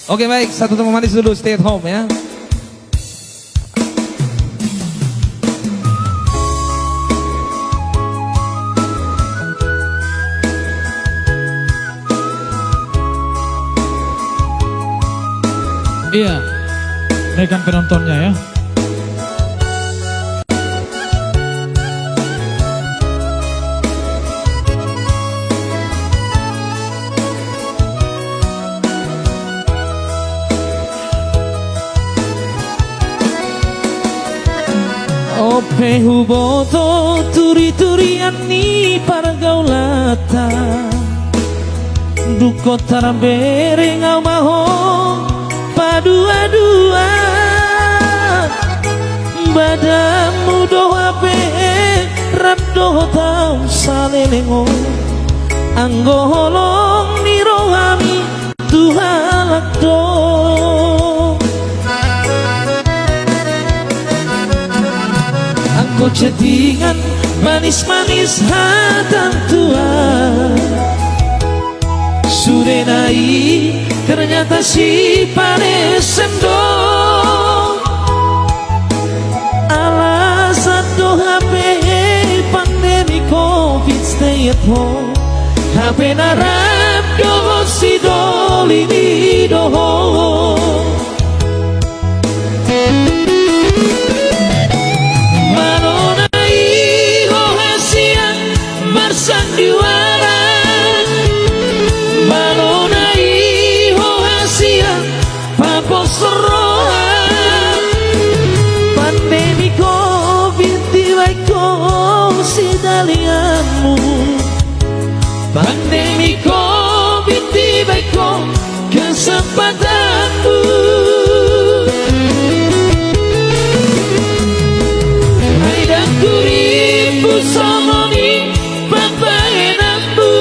Oke baik, satu teman manis dulu stay at home ya. Iya, naikkan penontonnya ya. Ope huboto turi-turian ni pargaulata Duko tarambere ngau maho padua-dua Badamu doa pe rado tau salelengo Anggo holong ni rohami tuhalak do Anggo chattingan manis-manis hatang tua Surenai ternyata si panesendo Alasan do HP pandemi COVID stay at home HP narap do si doli di doho Manonai ho hasian marsang diwara Manonai ho hasian paposroan Pandemi COVID tiba-ko si dalianmu Pandemi COVID tiba-ko kesempatanmu Hai dan kuripu somoni papaenambu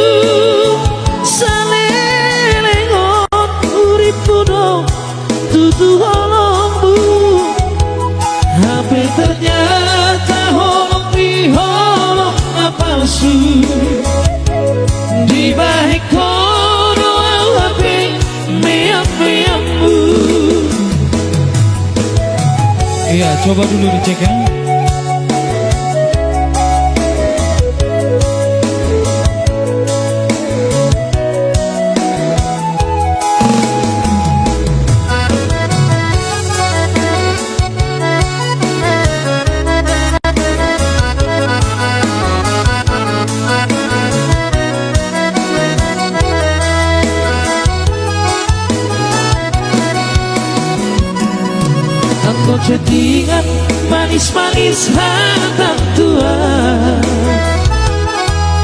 Salelengon uripu do tutu holongmu HP ternyata holong di holong palsu Di balik kono HP meam-meammu Iya, coba dulu dicek ya. Anggo chattingan manis-manis hatang tua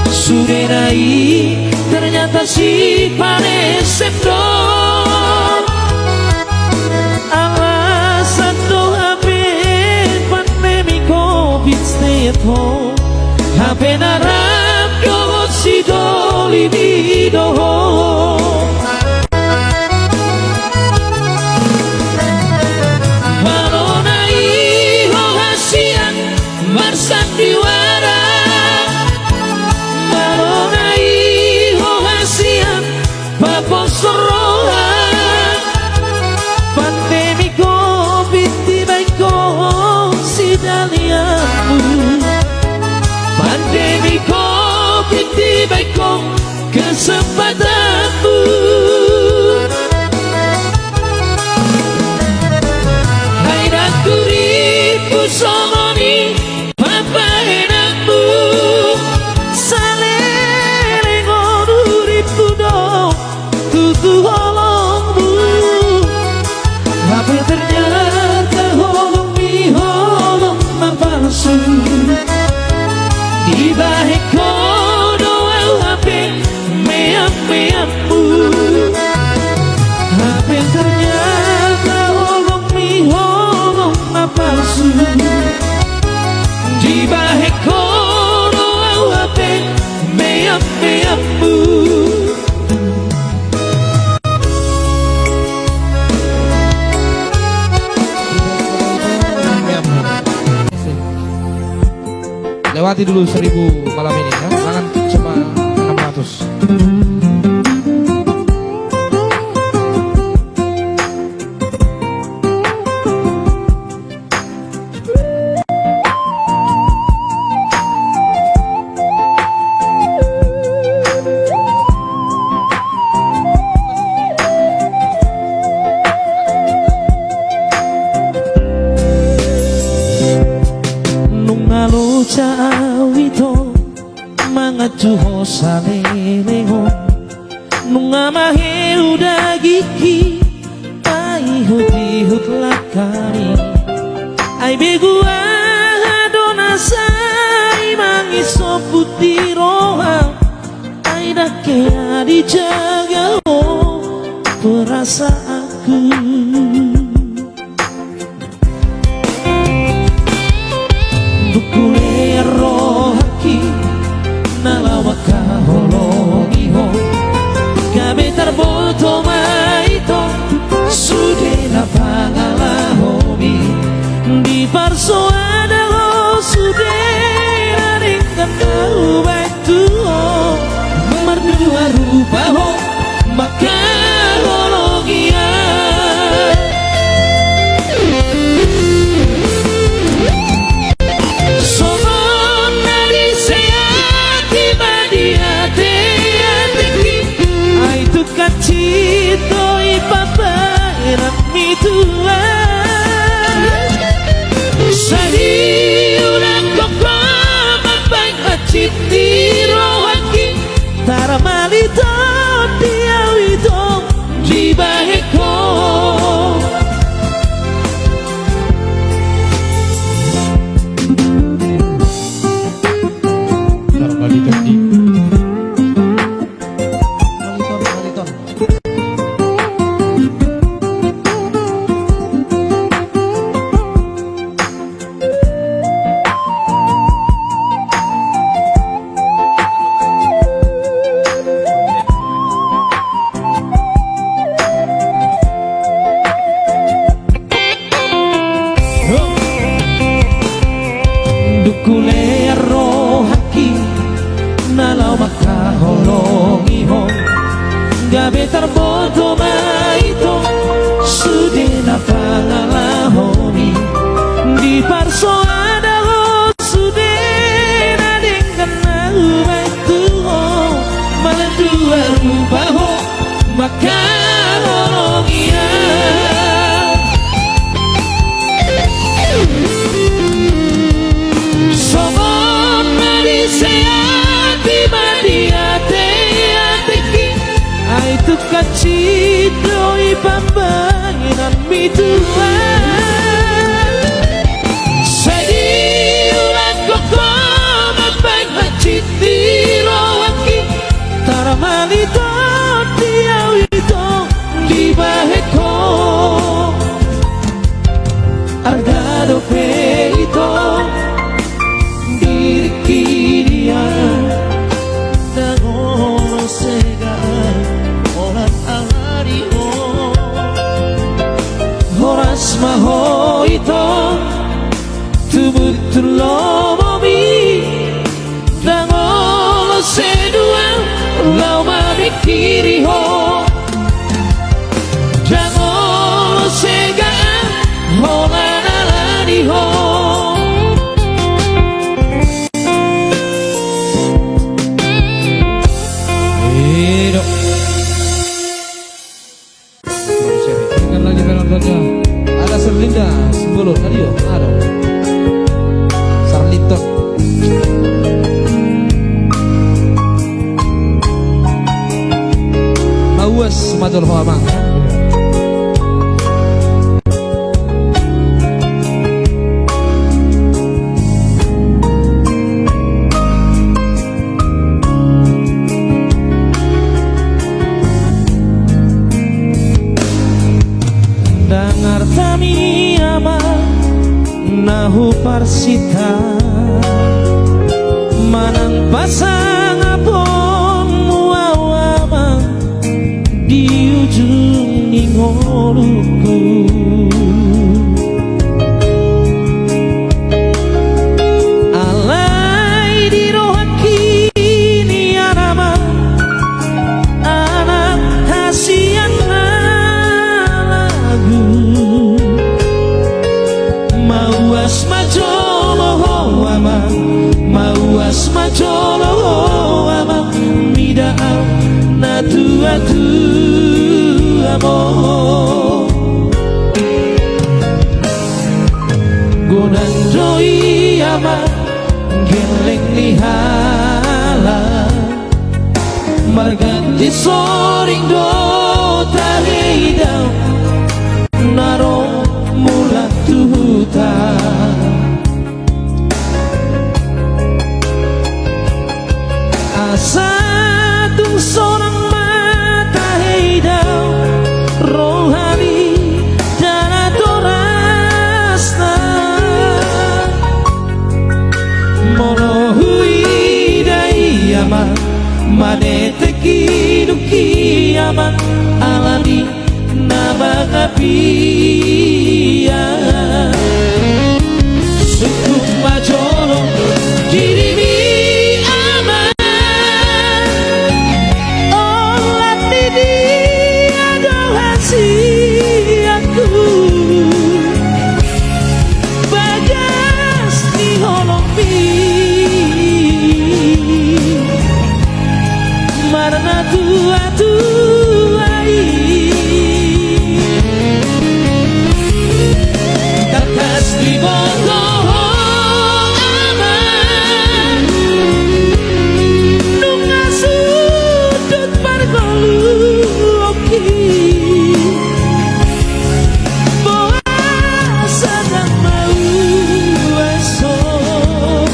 Surenai ternyata si panesendo Alasan do HP pandemi COVID stay at home HP narap do si doli di doho Marsan diwara Malonai ho hasian paposroan Pandemi COVID tiba-ko si dalianmu Pandemi COVID tiba-ko kesempatanmu Hai dan kuripu somoni papaenammu Salelengon uripu do tutu holongmu Tapi ternyata holong mi holong palsu Di balik kono HP meam-meammu HP ternyata holong mi holong palsu Di balik kono HP meam-meammu Lewati dulu 1000 malam ini ya. Jangan cuma 600. kami ai begua dona sai mangiso putih roha ai dakea dijaga perasaanku. Bukule rohaki nalawaka holongiho gabe tarboto maito sudena pangalahomi di parso ada lo sudena ringkan kau batu merdua rupa ho maka hologia somon dari seati badia te atiki ai tu kacito ipapa erat mitua sadi ulang koko mapai acit di rohaki taramalito diawito di baheko Kali tadi Maliton. Dukule rohaki nalau maka holongiho gabe tarboto maito sudena pangalahomi di parso ada ho sudena dengan batu malah dua rupa ho maka holongia somon dari seati badia te atiki ai tu kacito ipambanginan mitua sadi ulang koko mapai hacit di rohaki taramalito diawito di baheko argado peito dia dagono sega orang alario horas maho ito tubutul lomomi dagono sedua lau mamikiri ho dagono sega orang alario Dengar lagi penontonnya. Ada Serlinda Sembolo tadi yo, ada Sarliton. Mawas Madul Hoamang. Dangar tami ama nahu parsita manang pasang apon muawama di ujung ningoluku alai di rohaki ni anama anak hasian Mawas majolo ama Mawas majolo ama Mida'au natu-atu amo Gunang doi ama Geleng lihala Marganti soring do tahidau Naro mula manete kiduki aman alani nabagapia sukuk majolo kirimi aman olat didi adolasi aku bagas di holomi marna tua tuai kakas di boto aman nunga sudut pargolu oki boa sadang mau esok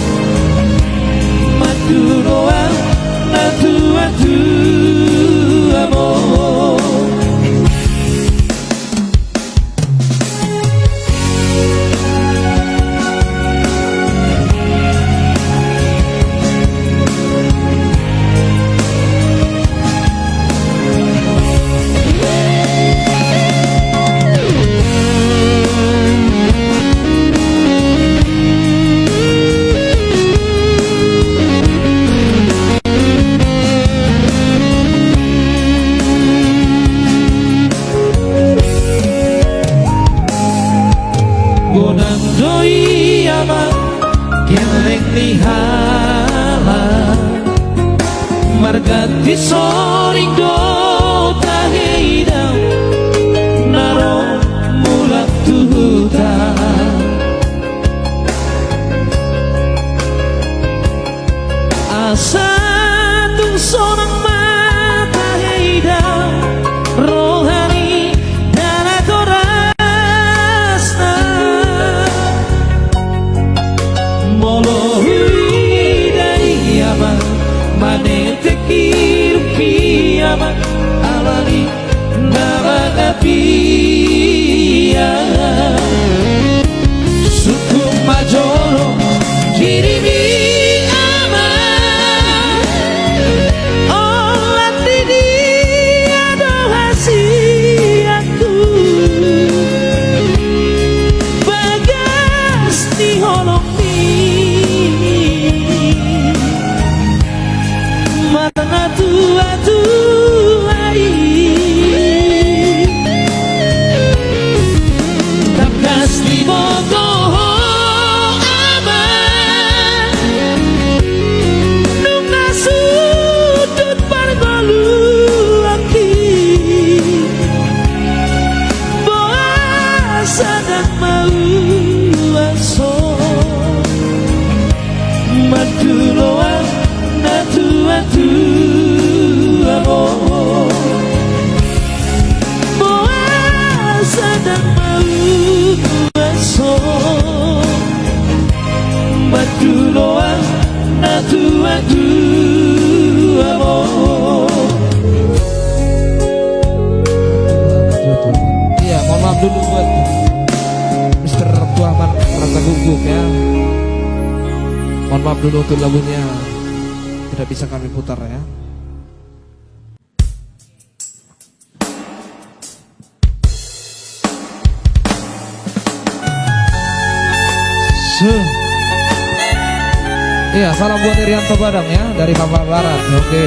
maduroa natu amor Gonang doi ama geleng lihala margati soring do tahidam naro mulak tuhuta asa tung sonang mata hidam rohani dan atorasna molohui dari aman manete kirupi aman alani nabagapia suku majoro kirimi aman olat didi adolasi aku bagas di holomi marna tua tuai tapkas di boto aman nunga sudut pargolu aki boa sadang mau esok maduloan natu amor boa sadang mau esok maduloan natu amor. Iya, mohon maaf dulu buat Mr. Tuaman Rasa Guguk ya. Mohon maaf dulu untuk lagunya tidak bisa kami putar ya. Iya, salam buat Irianto Badang ya dari Papua Barat. Oke.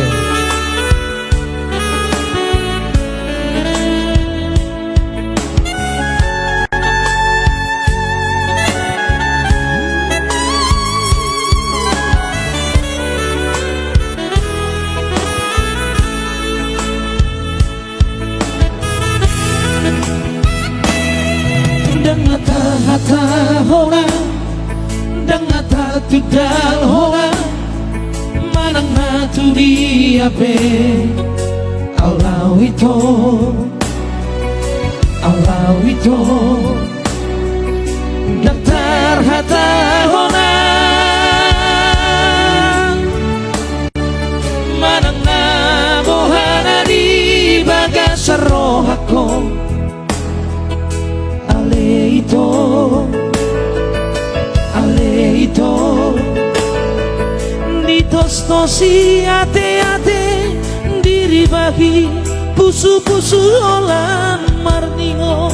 Hata hona dangata tudal hona manang natu di ape Allah itu daftar hata hona manang na bohana di bagas rohako aleito nitos tosi ate pahi pusu-pusu olan marningo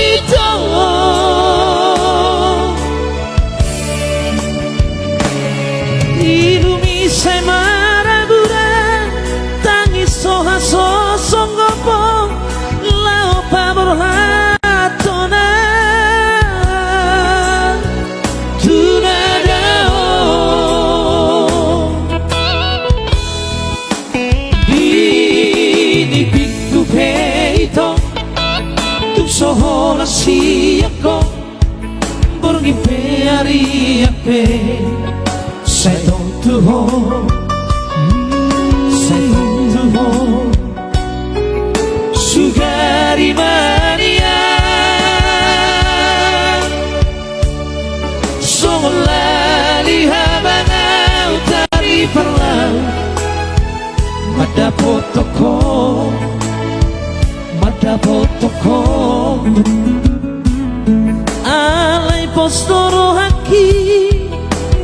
itu ilumi saya marabura tangis soha sosongopo lao paborhatona tunadao binibigku peito sohola siako borgi peari ape sai tu ho sugari mania somolali habana utari perlau mada potoko alai postoro haki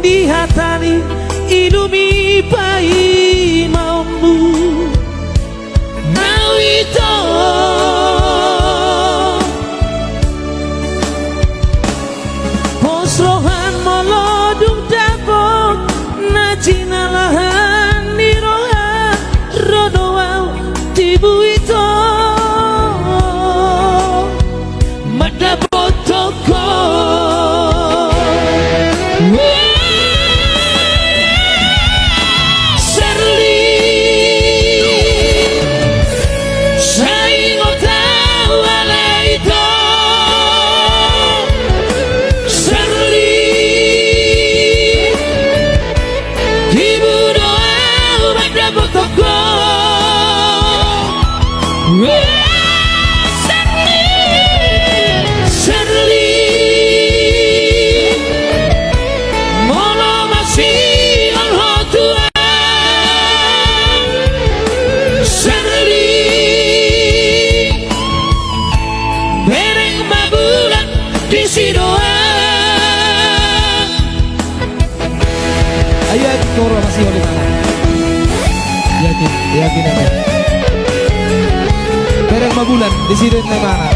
dihatani ilumi pai mambu now itu posrohan molodung dapok najinalahan niroha rodowau tibu itu potoko serli saingo tau alaito serli dibudo pada potoko Ayo Koro masih oleh mana? Yakin apa? Pereng 5 bulan di sini mana?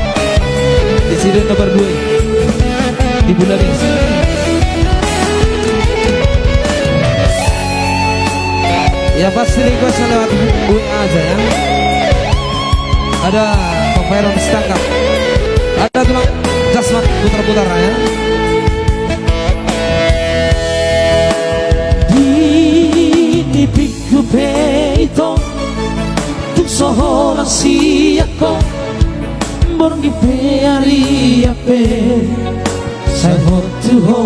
Di sini nomor 2 di bulan ini. Ya pasti request lewat WA aja ya. Ada pembayaran setangkap. Ada tukang jasmat putar-putar ya. Pinipigku peito tu sohola siako borgi peari ape sai hotu ho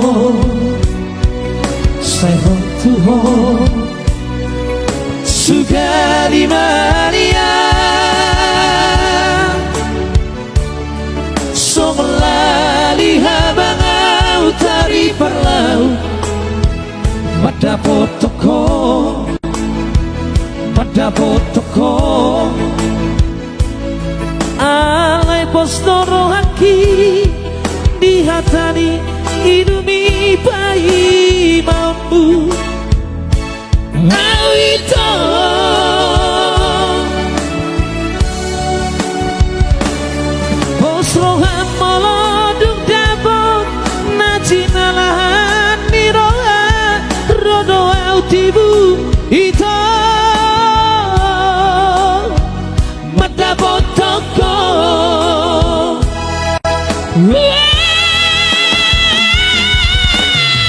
sugari maria somelali habangau tari perlau pada potoko alai postoro haki dihatani ilumi pai mampu itu posrohan molodung dabok najinalahan niroha rodo autibu itu mata potoko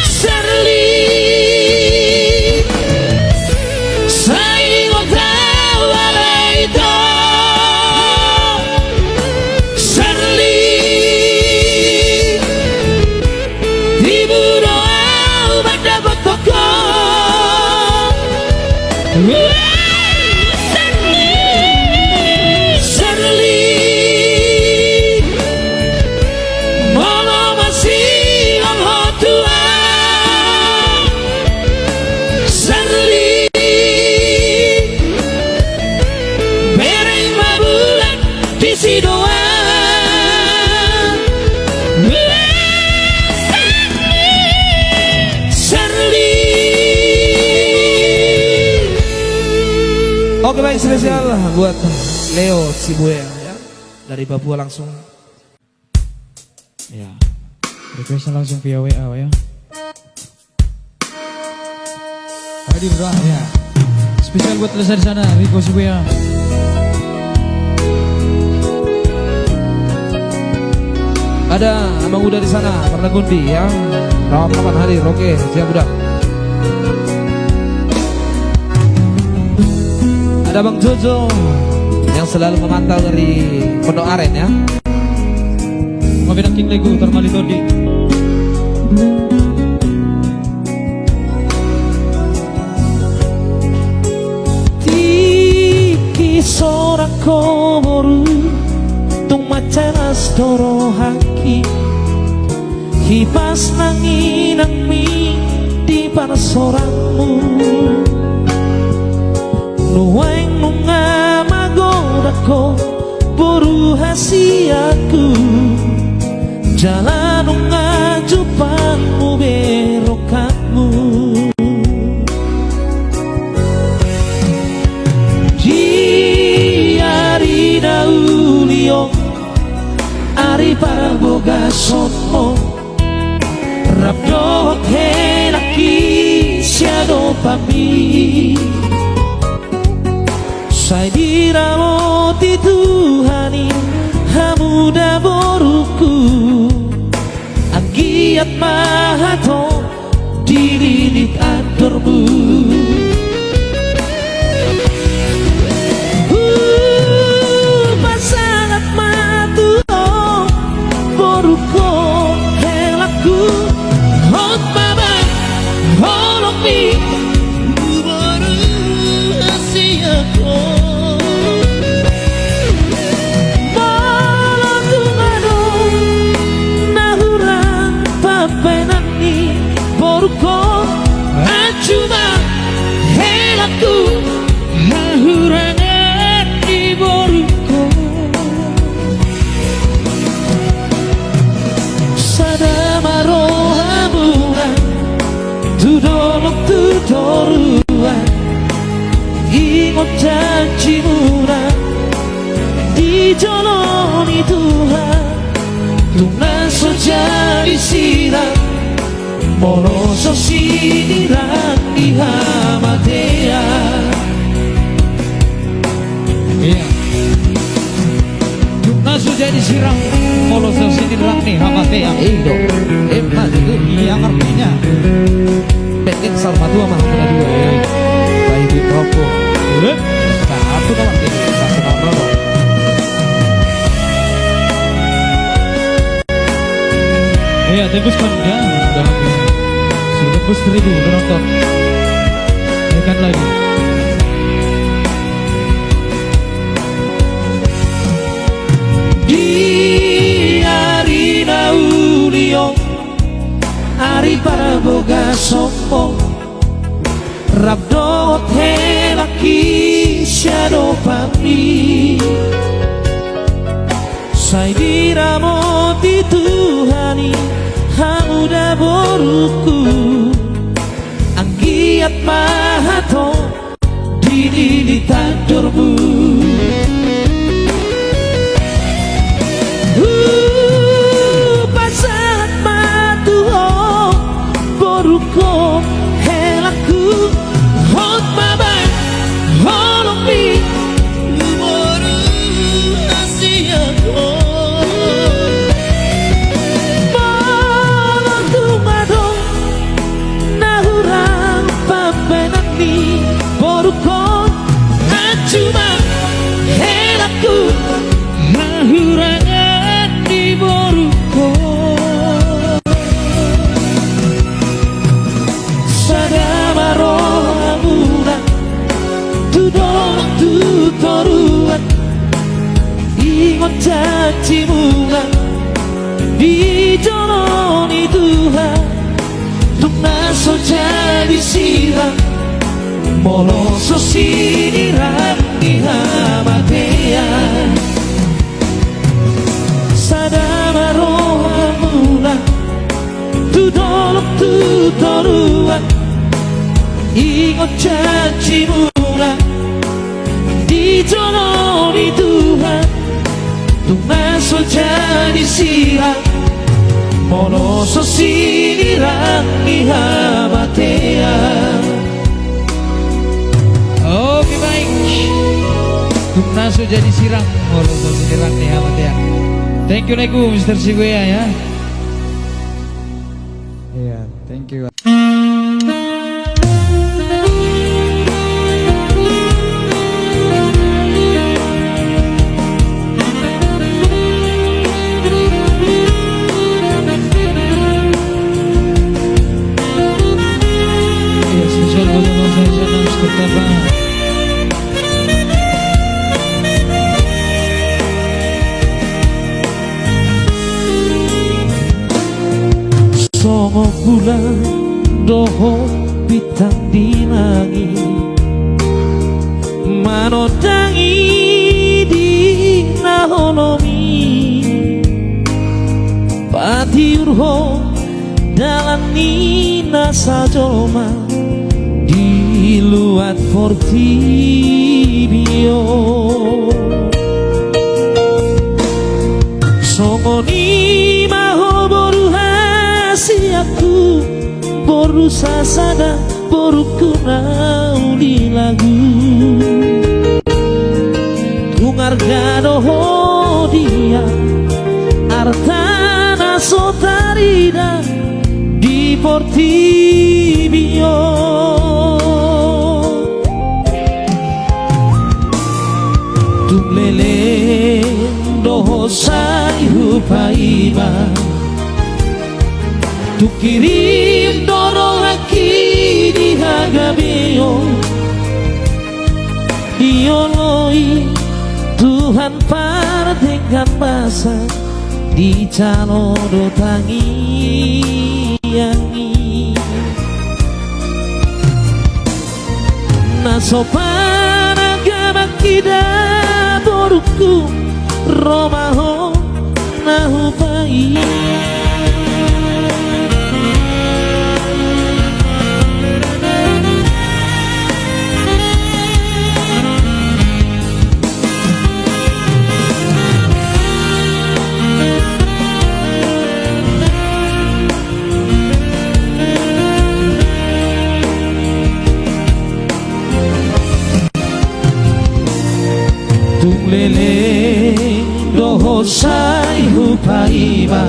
serli saingo tau alaito serli dibudo mata potoko Oke baik, spesial buat Leo Sibuya ya. Dari Papua langsung. Ya. Requestnya langsung via WA ya. Hadir dah ya. Spesial buat Lesa di sana, Rico Shibuya. Ada Abang Uda di sana, Parna Gundi ya. Kawan-kawan hadir, oke, siap udah. Ada Bang Jojo yang selalu memantau dari Pondok Aren ya. Mabinang King Lego, Termali Todi. Tiki seorang komoru tung macanas doro haki Hipas nanginang mi di para seorangmu Nuweng nunga magodako boru hasiaku Jalan nunga jupanmu berokamu Ari daulio Ari para boga somo Rabdo helaki siado pami Sai diramo ti Tuhani hamuda boruku Anggiat mahato dililit adormu Ingot janjimu di joloni Tuhan Tunaso jadi sirang Moloso sinirang di hamatea Iya. Tunaso jadi sirang Moloso sinirang di hamatea. Indo, emang itu Yang artinya pengen salma dua mah kena dua ya. Baik di toko. Satu nomor ini, satu nomor. Iya, tembus kan ya, udah sudah tembus 1000 penonton. Tekan lagi. Di arina ulio Ari para boga sombong Rabdot helaki siado pami Sai diramo di Tuhani hamuda boruku Anggiat mahato dililit adormu Pasangan matuho boruko helaku Hot mama holong mi boru hasiaku Malang tumadong nahurang pampenan ni boruko Acuma helaku nahurangan di boruko Sadamaro amuna tudong tutoruan Ingot janjimu di joloni Tuhan Tunaso jadi sirang Moloso sinirang di hamatea Sadamaro amuna tudolok tutoruan Ingot janjimu dicolori Tuhan untuk masuk jadi siang mono sosinirang ihabatea. Oke baik, untuk masuk jadi sirang mono sosinirang ihabatea. Thank you Nego Mr. Siguya ya. Iya, thank you. Songo bulan doho bintang di langit manodangi di nahonomi patiurho dalam nina sajoma di luat fortibio songo ni maho boruhasi aku boru sasada boru kunau di lagu tungargado dia artana sotarida di Portibio tunglele doho sai hupaiba tu kirim dorong aki di hagabio dioloi Tuhan partekan masa di calodo tangi yangi nasopan agama kida boruku romaho nahupai tunglele doho sai hupaiba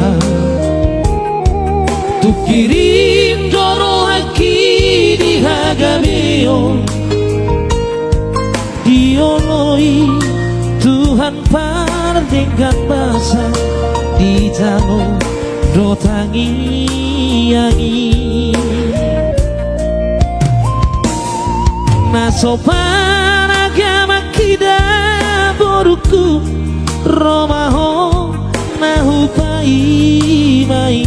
tu kirim doro aki di hagabeo dioloi Tuhan partingkan masa di jalo do tangi yangi nasopan agama kida boruku romaho nahupai mai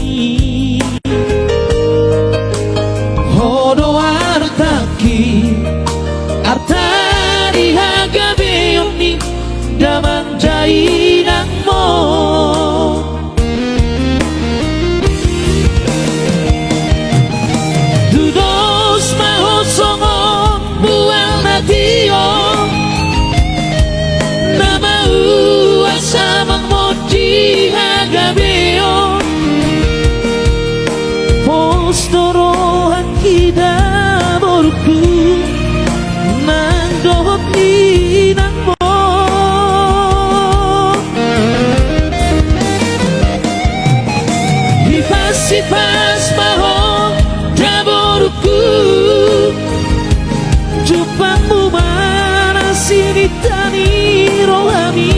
hodo artaki artari hagabeoni damang jainang mo dudos mahosongon buang natio samang moji hagabeo postoro hakida borku nang dohot ni nang mo hipas maho daborku jupamu mana sini tani rohani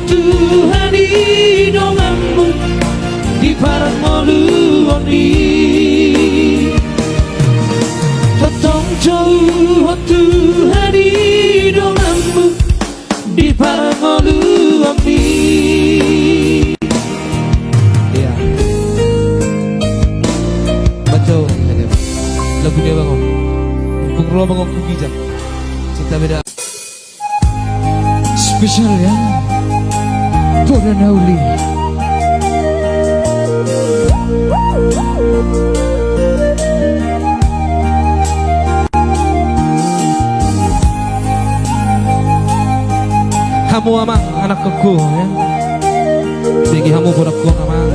Tuhan di donganmu di parangmolu oni tetong jauh Tuhan di donganmu di parangmolu oni Iya. Betul. Lagu dia bangun. Mumpung roh bangun kukijak. Cinta beda. Spesial ya Tora Nauli. Kamu amang anak keku ya. Bagi kamu budak ku amang.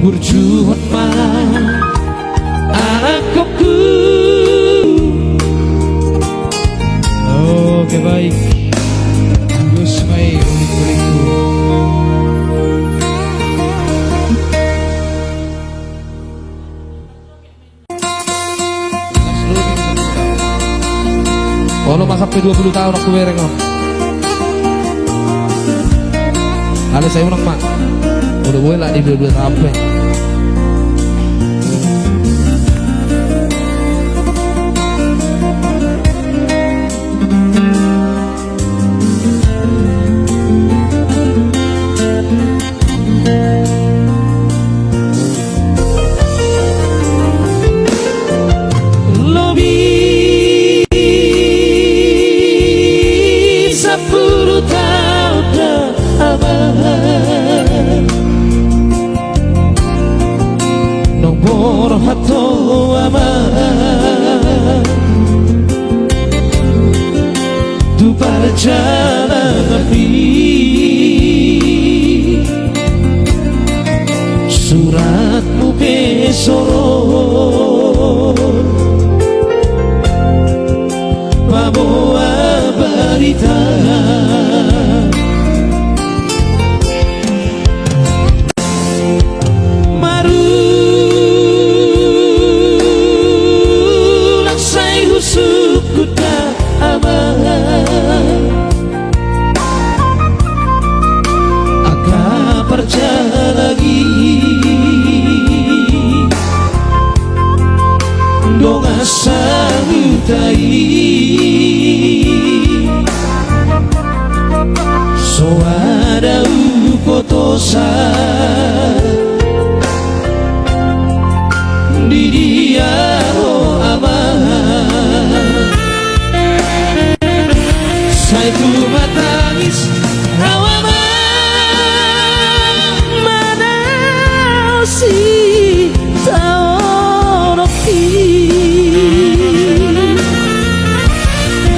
Berjuang mah anakku. Oke baik, Gus Mai kulit-kulitku. Kalau masa sampai 20 tahun aku bereng kok. Ada saya ulang mak. Udah boleh lah di 22 tahun. Perjalanan suratmu besoro membawa berita marulah saya husukku tak aman percaya lagi dong asal utai so ada ukotosa di dia oh aman saya tuh matangis rawa si taonoki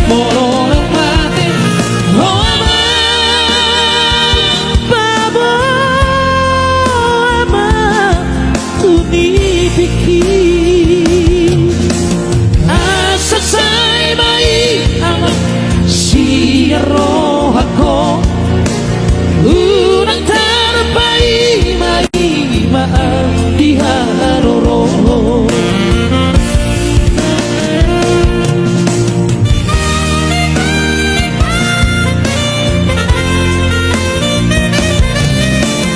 morong mati ama babo ama kuni pikir asa say mai ama si rohako unang terbaik mai di haroro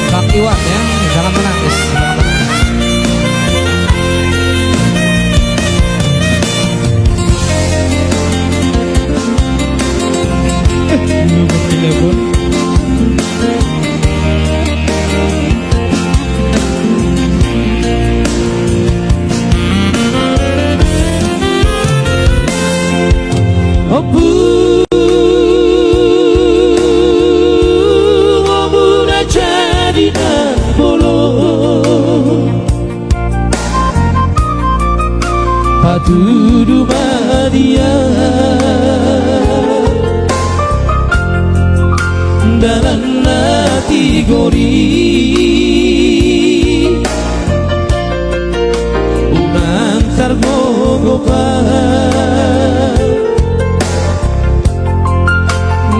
Kang Iwan ya, jangan menangis. Patudu Maria dalam nati gori unantar gogopan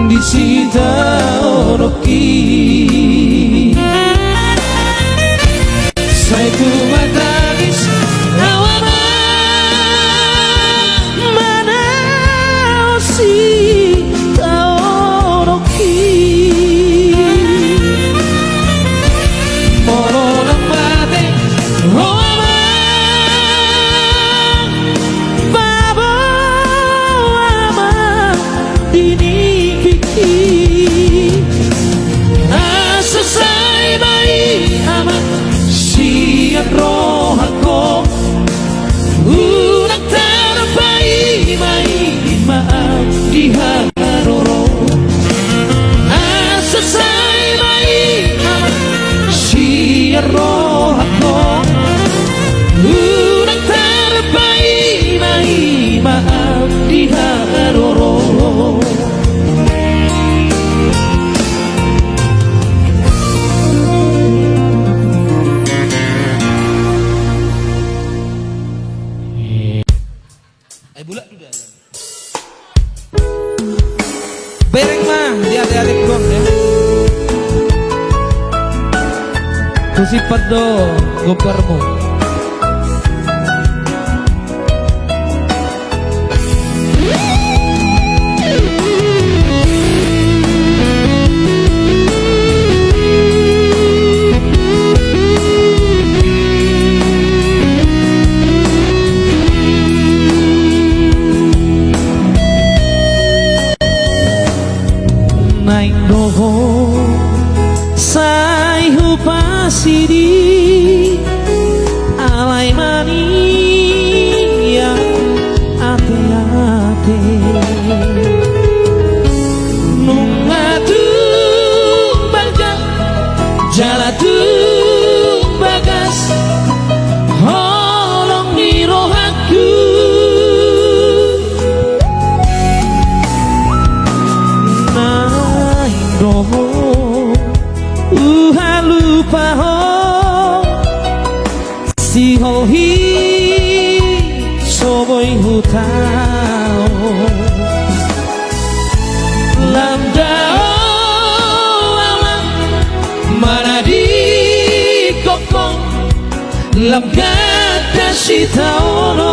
disita oroki saya tu matangis rawana mana si taoroki morong mate roama Bereng mah di adik-adik gong ya. Kusipat do gopermu. Naik doho sai hupasidi alai mania ate-ate nungatu baga jalatu bagas holong di rohaku roho lupa ho si ho hi so boy hutao lam dao alam mana di kokong lam gata si taono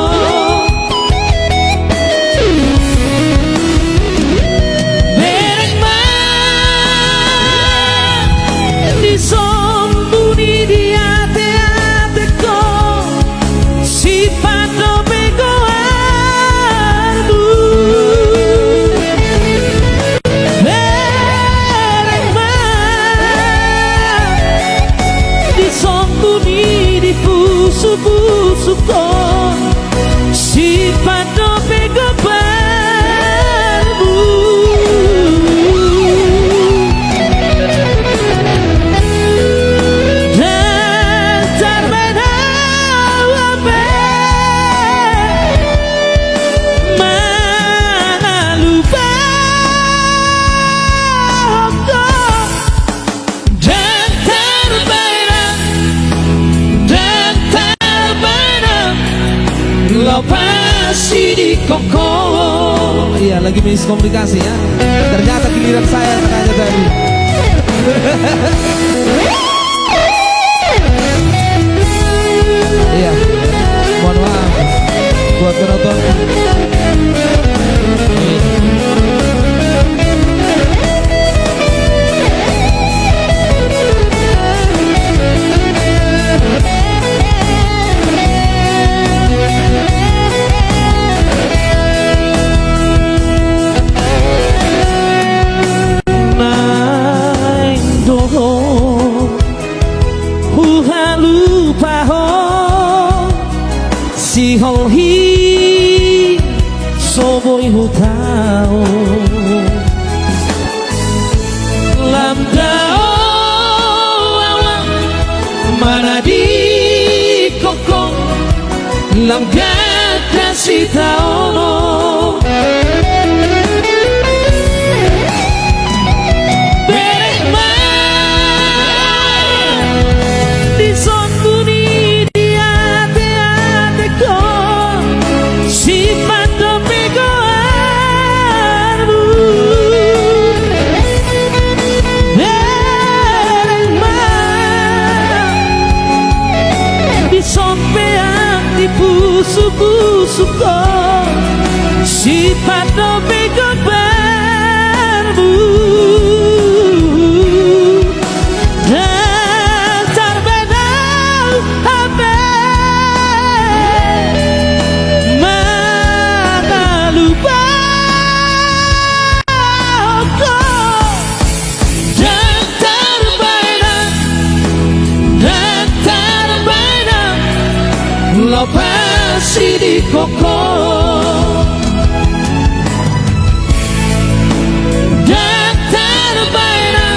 sombuni di ate-ateko si pado begoarmu beremah disombuni di pusu-pusuko si pado begoarmu pasti di koko. Iya lagi miskomunikasi ya. Ternyata giliran saya katanya tadi. Iya, mohon maaf buat penonton. Si ho hi so boy hutao lam dao alam mana di kokong lam gata si taono pusu-pusuko si pado begobarmu dantar benau abe mana lupa dantar benau lopa si di koko datar baina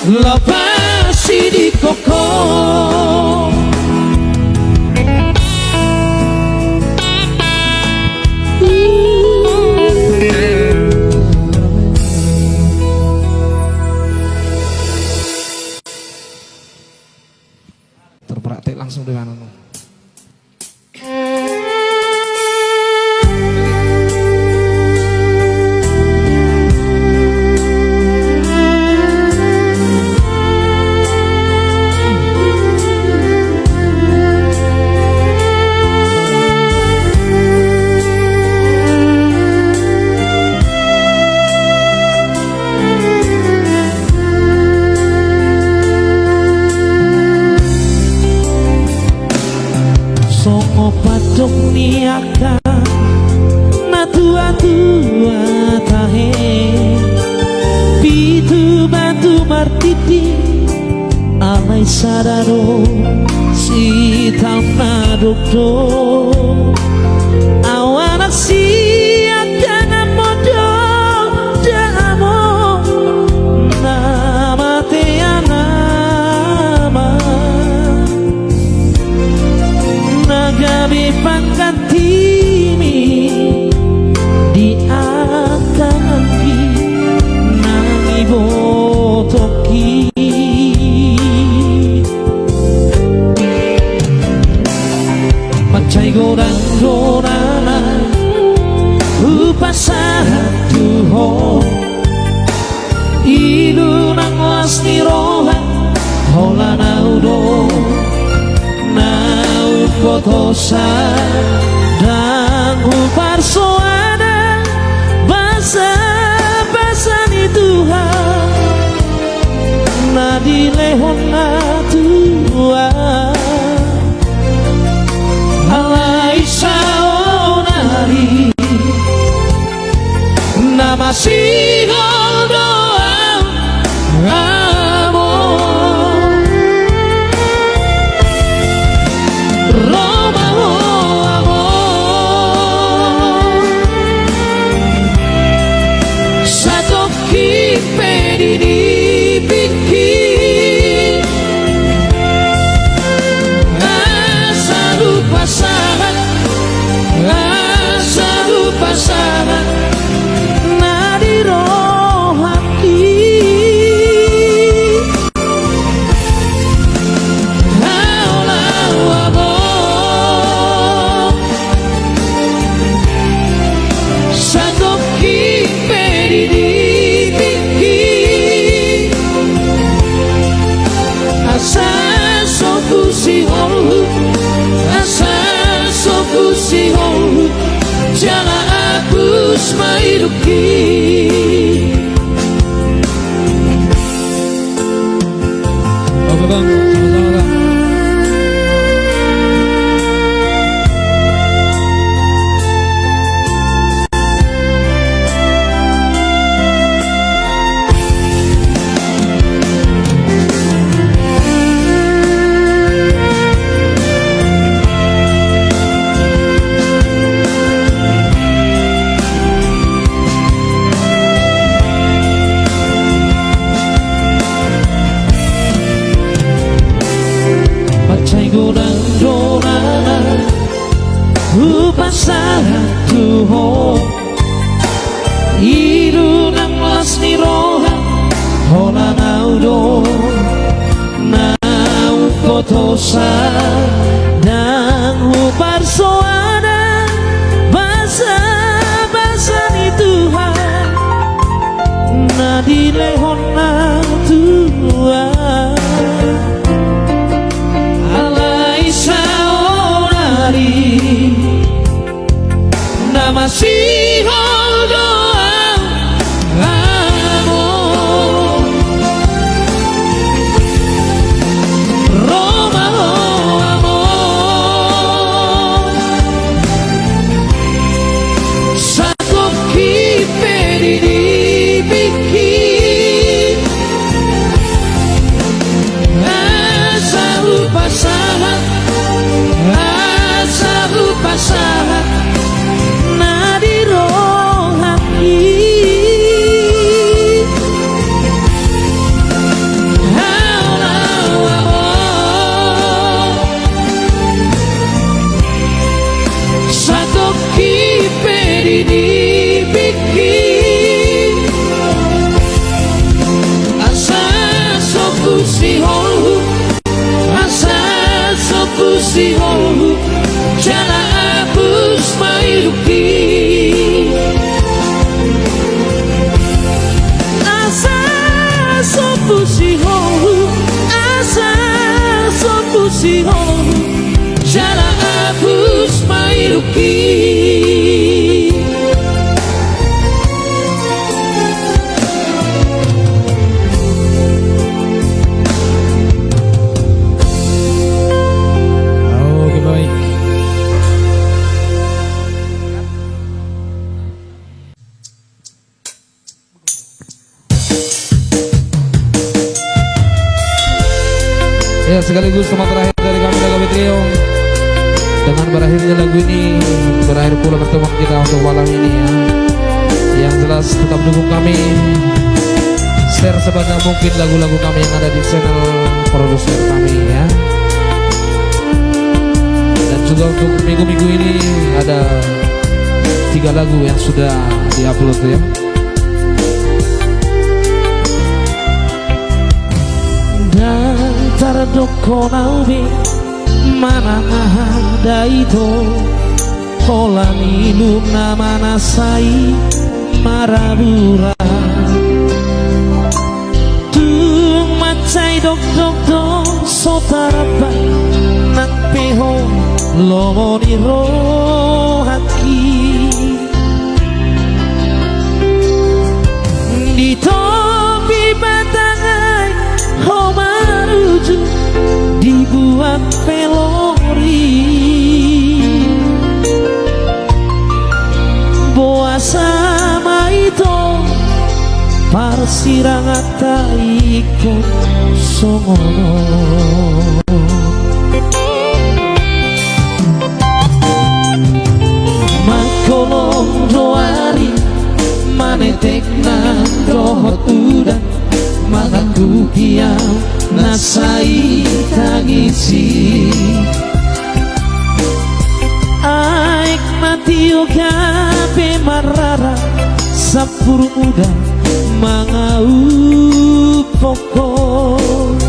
lepas si di koko Terpraktek langsung di mana? sadaro si tamna doktor awana si akana modo damo nama te anama nagami pangkatimi di akanki nangi botoki macai godang dorana upasatu ho ilu nang wasni roha hola naudo nau kotosa dan uparsoana basa ni Tuhan nadile honna tua alai saonari namasi doa amor Roma amor satu kipe di bikin asa lupa sahat nadi rohati haulau amor satu kipe di bikin asa soku si holu asa soku si holu jangan hapus mairuki Oke bang, sama-sama bang. Upasatu ho iru nang lasni roha hola naudo nau kotosa dan uparsoana basa ni Tuhan nadile honna tua alai saonari masih doa amor Roma amor satu kipe di bikin asa lupa sahat nadi rohati haulau amor satu kipe di bikin asa soku si holu asa soku si holu jangan hapus mairuki asa soku si holu asa soku si holu jangan hapus mairuki Oke baik. Ya, sekaligus teman terakhir dari kami Lagu Trio. Dengan berakhirnya lagu ini, berakhir pula pertemuan kita untuk malam ini ya. Yang jelas tetap dukung kami, share sebanyak mungkin lagu-lagu kami yang ada di channel produser kami ya. Dan juga untuk minggu-minggu ini ada 3 lagu yang sudah diupload ya. Dan tardoko naube mana ada itu holani luna mana sai marabura tung macai dok dok dok sotarapa nang peho lomoni rohaki di topi batangai homaruju dibuat pelori boa sama itu parsirangata ikut songono makolong doari manetek nang dohot udan mangaku kiau nasai tangisi aik mati kape marara sapur muda mangau pokok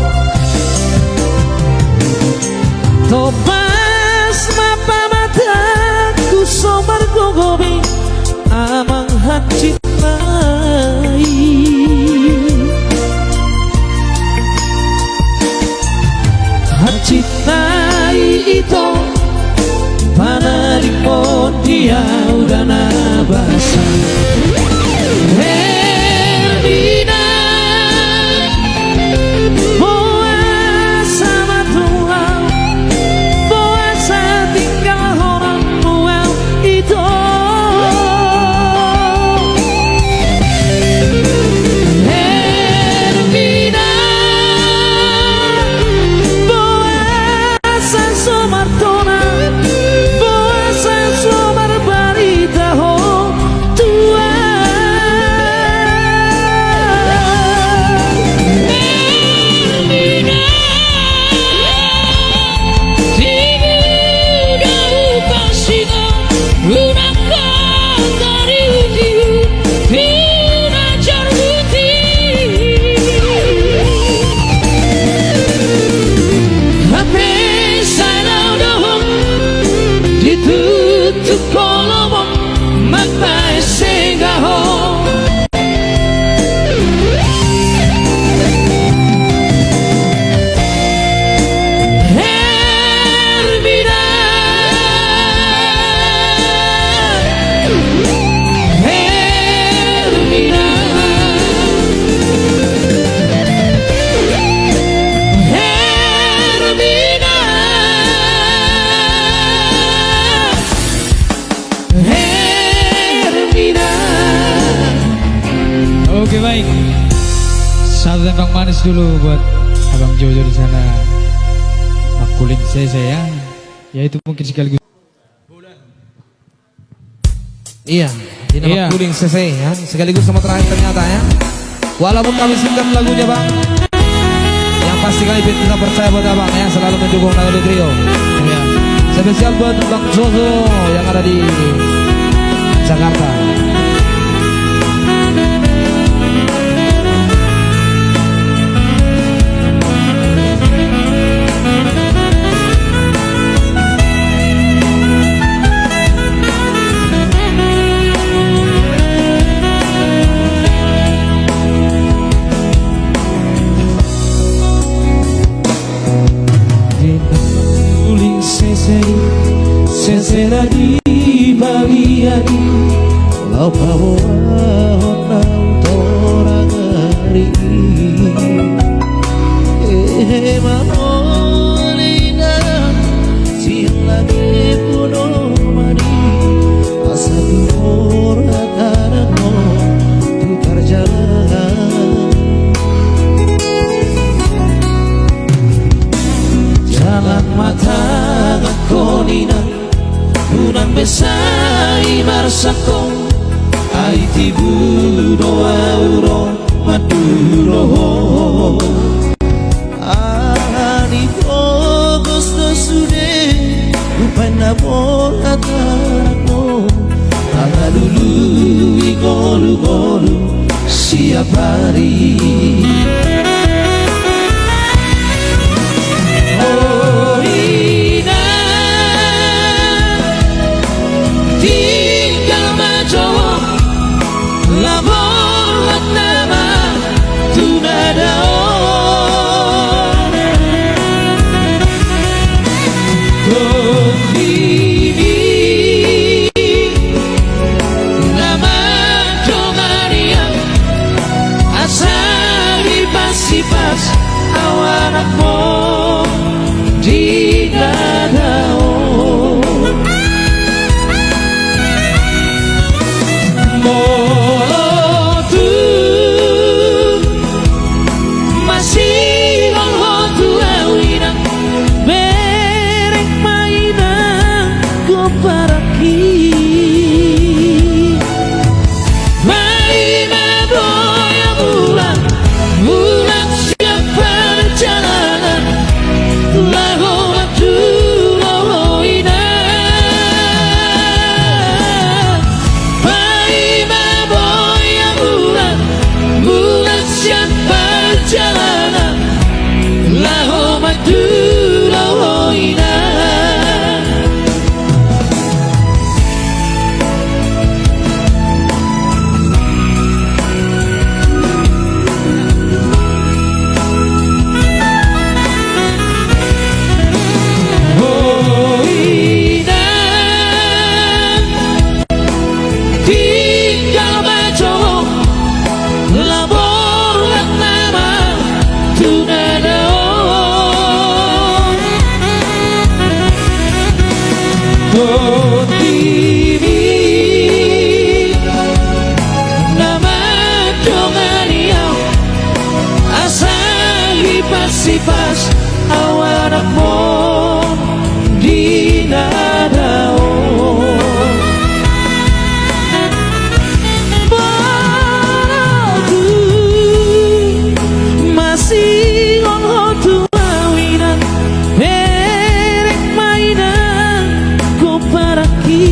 topas mapa mataku somar gogobe amang hacit cintai itu panarimo dia udah nabasa Hermina boa sama Tuhan boa tinggal orang mual itu Oke baik, satu tembang manis dulu buat Abang Jojo di sana. Makuling saya, ya itu mungkin sekaligus. Iya, ini Iya. Makuling CC ya, sekaligus sama terakhir ternyata ya. Walaupun kami singkat lagunya bang, yang pasti kami tetap percaya buat abang ya, selalu mendukung Lagu Trio. Ya. Spesial buat Bang Jojo yang ada di Jakarta. Sesera di bagian lau pawoa orang hari mamolina sing lagi puno mani asal orang karena tukar jalan sakong ai tibu doa uro maduro ani fogos do sude upana bola tarano ala dulu igolu golu siap hari. Pas awanak mo di dadao mo tu masih ngolong tu awinang merek mainan ko paraki mainan doya bulan pas awanak mo di dadao Baru masih ngolong tu awinan merek mainan ko paraki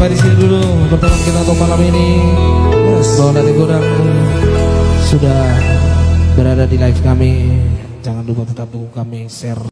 sampai di sini dulu pertemuan kita untuk malam ini. Bahwa dari Godang sudah berada di live kami. Jangan lupa tetap dukung kami, share.